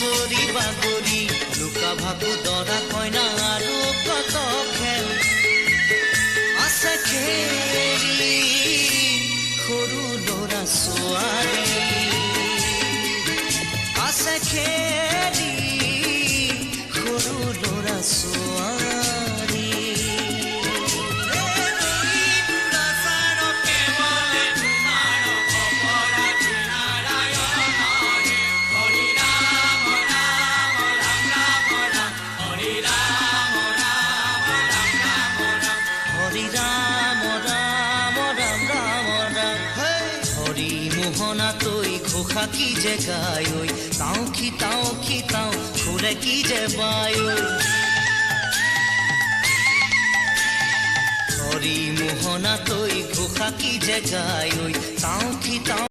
চৰি বাগৰি লুকা ভাকু দৰা কইনা আৰু কত খেল আছে খেলি সৰু ল'ৰা ছোৱালী আছে খেলি সৰু ল'ৰা ছোৱালী মোহনা তৈ ঘোষা কি যে গায় তাও খিতাও ফুলে কি যে বায় হরি মোহনা তৈ ঘোষা কি যে গায় তাও খিতাও